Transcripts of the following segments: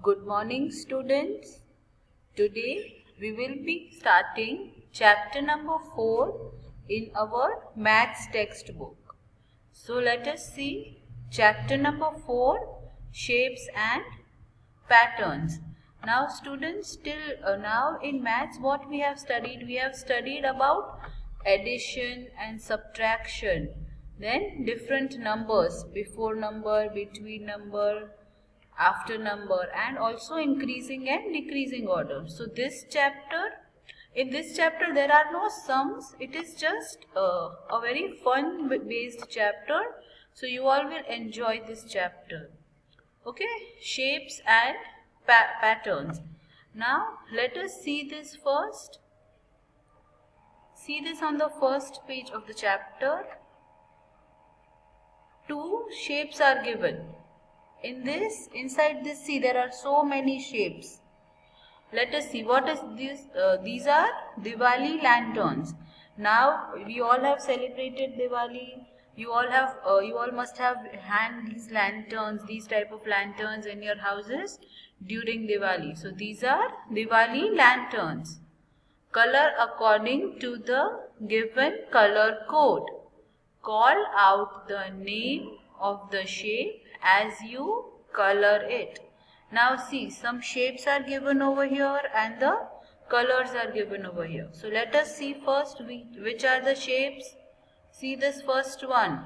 Good morning, students. Today we will be starting chapter number 4 in our maths textbook. So let us see chapter number 4, shapes and patterns. Now students, till now in maths what we have studied? We have studied about addition and subtraction. Then different numbers, before number, between number, after number, and also increasing and decreasing order. So in this chapter there are no sums. It is just a very fun based chapter. So you all will enjoy this chapter. Okay, shapes and patterns. Now let us see this first. See this on the first page of the chapter. Two shapes are given. Inside this, see, there are so many shapes. Let us see what is this. These are Diwali lanterns. Now we all have celebrated Diwali. You all must have hanged these lanterns, these type of lanterns in your houses during Diwali. So these are Diwali lanterns. Color according to the given color code. Call out the name of the shape as you color it. Now see, some shapes are given over here and the colors are given over here. So let us see first which are the shapes. See this first one.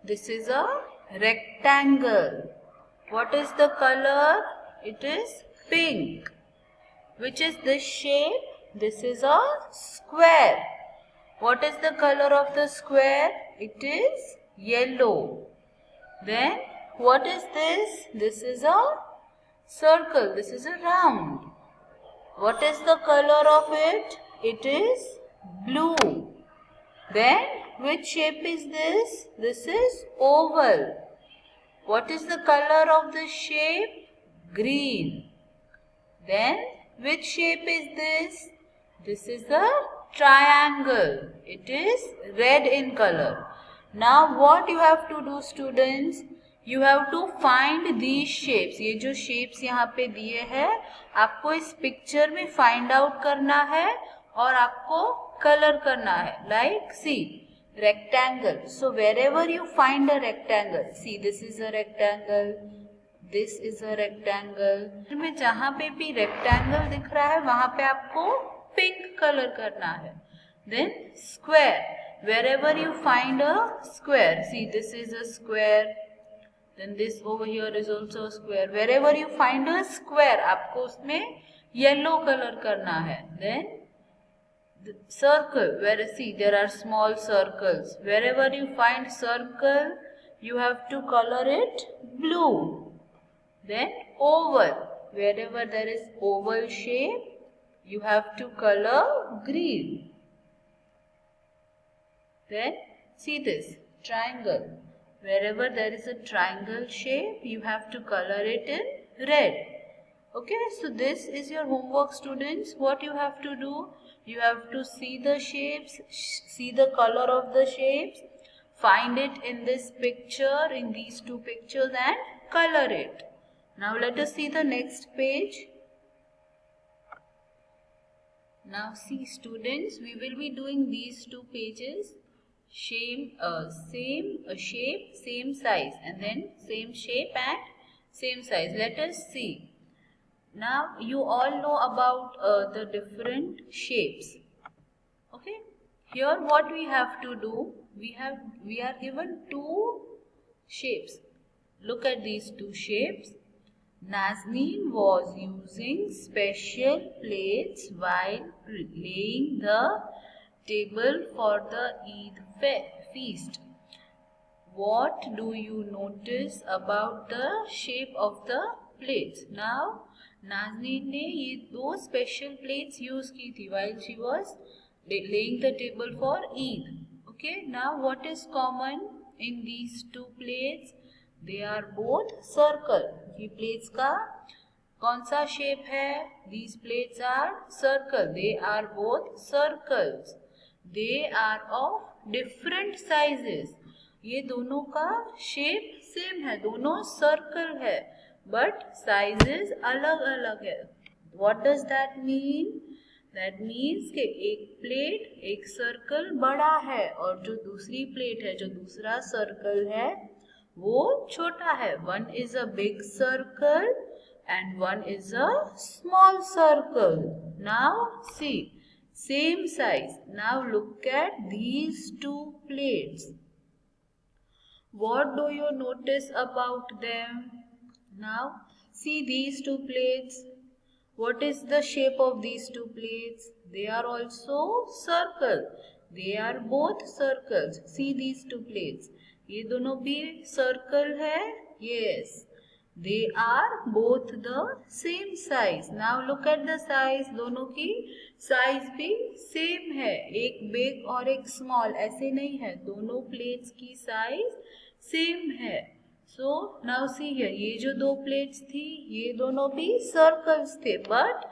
This is a rectangle. What is the color? It is pink. Which is this shape? This is a square. What is the color of the square? It is yellow. Then what is this? This is a circle. This is a round. What is the color of it? It is blue. Then which shape is this? This is oval. What is the color of the shape? Green. Then which shape is this? This is a triangle. It is red in color. Now what you have to do, students? You have to find these shapes. ये जो shapes यहाँ पे दिए हैं, आपको इस picture में find out करना है और आपको color करना है. Like see, rectangle. So wherever you find a rectangle, see this is a rectangle. This is a rectangle. में जहाँ पे भी rectangle दिख रहा है वहाँ पे आपको pink color करना है. Then square. Wherever you find a square, see this is a square. Then this over here is also a square. Wherever you find a square, आपको उसमें yellow color करना है. Then the circle. Where see there are small circles. Wherever you find circle, you have to color it blue. Then oval. Wherever there is oval shape, you have to color green. Then see this triangle. Wherever there is a triangle shape, you have to color it in red. Okay, so this is your homework, students. What you have to do? You have to see the shapes, see the color of the shapes, find it in this picture, in these two pictures, and color it. Now let us see the next page. Now see, students, we will be doing these two pages. Same shape, same size, and then same shape and same size. Let us see. Now you all know about the different shapes. Okay. Here what we have to do, we are given two shapes. Look at these two shapes. Nazneen was using special plates while laying the table for the Eid feast. What do you notice about the shape of the plates? Now, Nazneen ने ये दो special plates use की थी while she was laying the table for Eid. Okay, now what is common in these two plates? They are both circle. ये plates का कौन सा shape है? These plates are circle. They are both circles. They are of different sizes. ये दोनों का shape same है, दोनों circle है, but sizes अलग अलग है. What does that mean? That means कि एक प्लेट एक सर्कल बड़ा है और जो दूसरी प्लेट है, जो दूसरा सर्कल है, वो छोटा है. One is a big circle and one is a small circle. Now see, same size. Now look at these two plates. What do you notice about them? Now see these two plates. What is the shape of these two plates? They are also circle. They are both circles. See these two plates. ये दोनों भी circle है. Yes. They are both the same size. Now look at the size. दोनों की size भी same है. एक big और एक small ऐसे नहीं है. दोनों plates की size same है. So now see here, ये जो दो प्लेट्स थी ये दोनों भी सर्कल्स थे, बट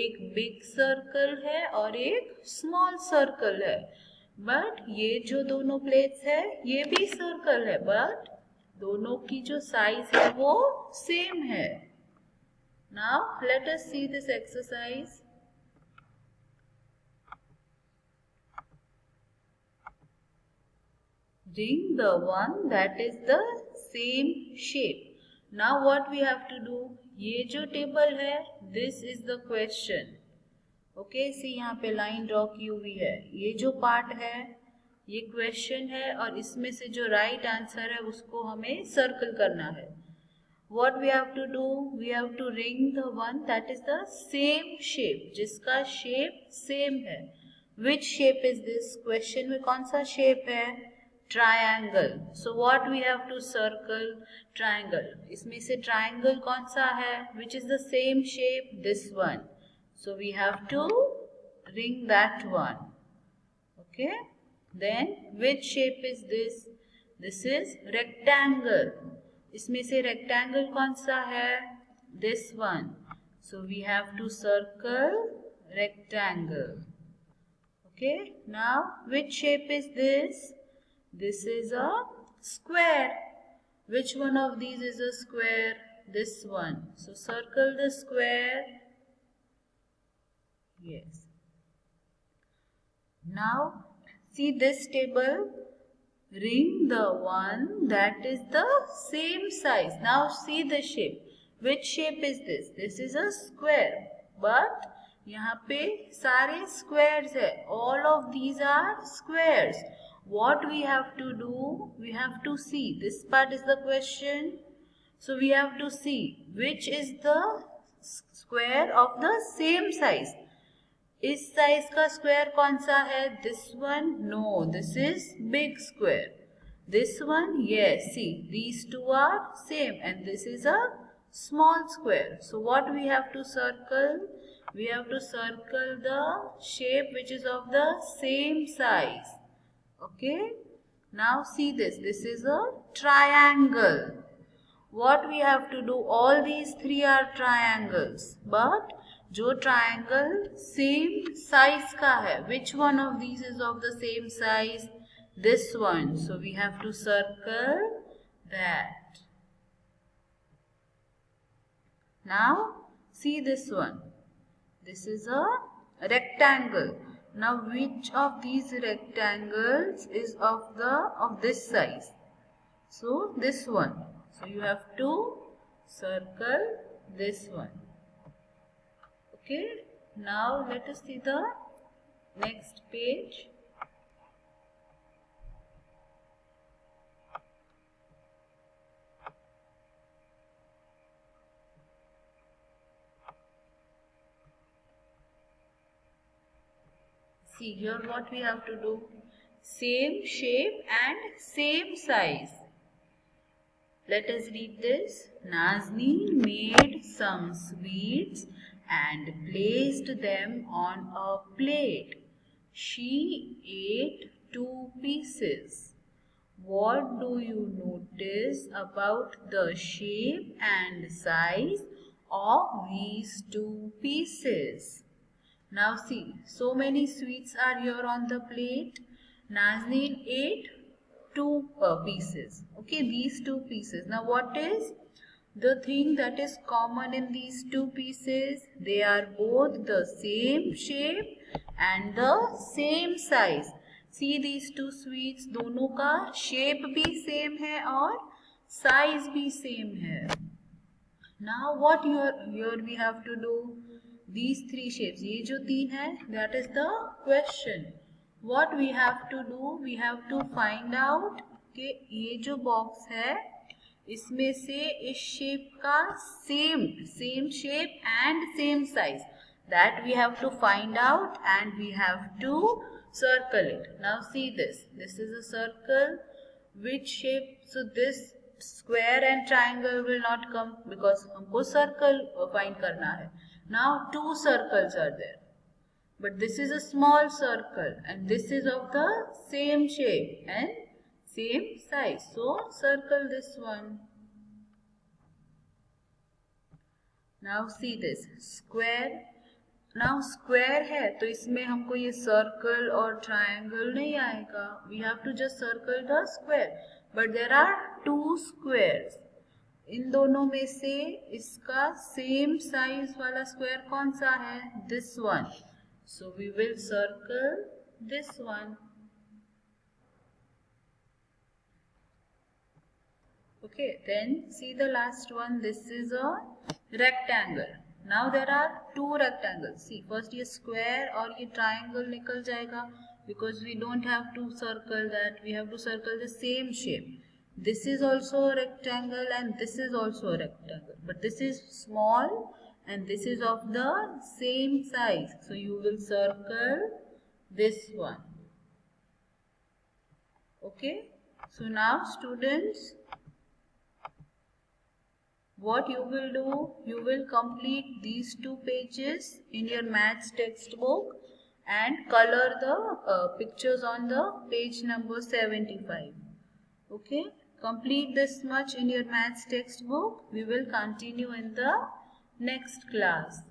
एक बिग सर्कल है और एक स्मॉल सर्कल है. बट ये जो दोनों प्लेट्स है ये भी सर्कल है, बट दोनों की जो साइज है वो सेम है. Now let us see this exercise. Ring the one that is the same shape. Now what we have to do? ये जो टेबल है, this is the question. Okay, see यहाँ पे लाइन ड्रॉ की हुई है. ये जो पार्ट है ये क्वेश्चन है और इसमें से जो राइट आंसर है उसको हमें सर्कल करना है. What we have to do? We have to ring the one that is the same shape, जिसका शेप सेम है. Which shape is this? Question में कौन सा शेप है? Triangle. So what we have to circle? Triangle. इसमें से triangle कौन सा है? Which is the same shape? This one. So we have to ring that one. Okay, then which shape is this? This is rectangle. इसमें से rectangle कौन सा है? This one. So we have to circle rectangle. Okay, now which shape is this? This is a square. Which one of these is a square? This one. So circle the square. Yes. Now see this table. Ring the one that is the same size. Now see the shape. Which shape is this? This is a square. But यहाँ पे सारे squares है. All of these are squares. What we have to do? We have to see. This part is the question. So we have to see which is the square of the same size. इस size का square कौन सा है? This one? No, this is big square. This one? Yes. See, these two are same and this is a small square. So what we have to circle? We have to circle the shape which is of the same size. Okay, now see this. This is a triangle. What we have to do? All these three are triangles. But जो triangle same size का है, which one of these is of the same size? This one. So we have to circle that. Now see this one. This is a rectangle. Now which of these rectangles is of this size? So this one. So you have to circle this one. Okay. Now let us see the next page. See here what we have to do. Same shape and same size. Let us read this. Nazneen made some sweets and placed them on a plate. She ate 2 pieces. What do you notice about the shape and size of these 2 pieces? Now see, so many sweets are here on the plate. Nazneen ate 2 pieces. Okay, these 2 pieces. Now what is The thing that is common in these two pieces, they are both the same shape and the same size. See these two sweets, दोनों का shape भी same है और size भी same है. Now what here we have to do? These three shapes, ये जो तीन है, that is the question. What we have to do? We have to find out कि ये जो box है, इसमें से इस शेप का same shape and same size, that we have to find out and we have to circle it. Now see this is a circle. Which shape? So this square and triangle will not come because हमको circle find करना है. Now two circles are there, but this is a small circle and this is of the same shape and same size. So circle this one. Now see this square. Now square है तो इसमें हमको ये circle और triangle नहीं आएगा. We have to just circle the square. But there are two squares. इन दोनों में से इसका same size वाला square कौन सा है? This one. So we will circle this one. Okay, then see the last one. This is a rectangle. Now there are two rectangles. See, first ये square और ये triangle निकल जाएगा because we don't have to circle that. We have to circle the same shape. This is also a rectangle and this is also a rectangle. But this is small and this is of the same size. So you will circle this one. Okay. So now students, what you will do, you will complete these two pages in your maths textbook and color the pictures on the page number 75. Okay, complete this much in your maths textbook. We will continue in the next class.